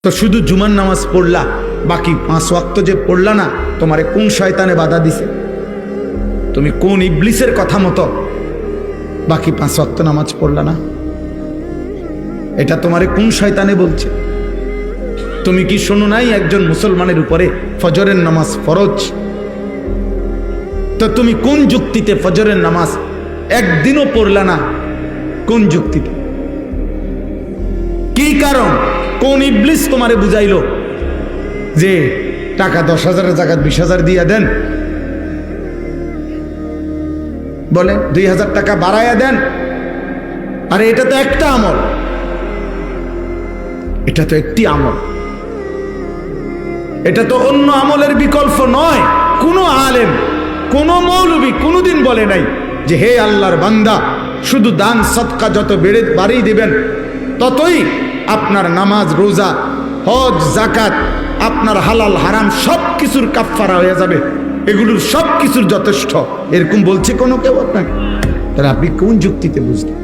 তো শুধু জুমার নামাজ পড়লা, বাকি 5 ওয়াক্ত যে পড়লা না, তোমারে কোন শয়তানে বাধা দিছে? তুমি কোন ইবলিসের কথা মতো বাকি 5 ওয়াক্ত নামাজ পড়লা না? এটা তোমারে কোন শয়তানে বলছে? তুমি কি শোনো নাই একজন মুসলমানের উপরে ফজরের নামাজ ফরজ? তো তুমি কোন যুক্তিতে ফজরের নামাজ একদিনও পড়লা না? কোন যুক্তিতে? কি কারণ? কোন ইবলিস তোমারে বুঝাইলো যে টাকা 10,000-এর জায়গায় 20,000 দিয়ে দেন, বলে 2,000 টাকা বাড়াইয়া দেন? আরে এটা তো একটা আমল, এটা তো একটি আমল, এটা তো অন্য আমলের বিকল্প নয়। কোনো আলেম, কোনো মৌলবী কোনোদিন বলে নাই যে হে আল্লাহর বান্দা, শুধু দান সদকা যত বাড়িয়ে দিবেন ততই আপনার নামাজ, রোজা, হজ, যাকাত, আপনার হালাল হারাম সব কিছুর কাফফারা হয়ে যাবে, এগুলোর সব কিছুর যথেষ্ট, এরকম বলছে কোনো কেউ আপনাকে? তাহলে আপনি কোন যুক্তিতে বুঝলেন?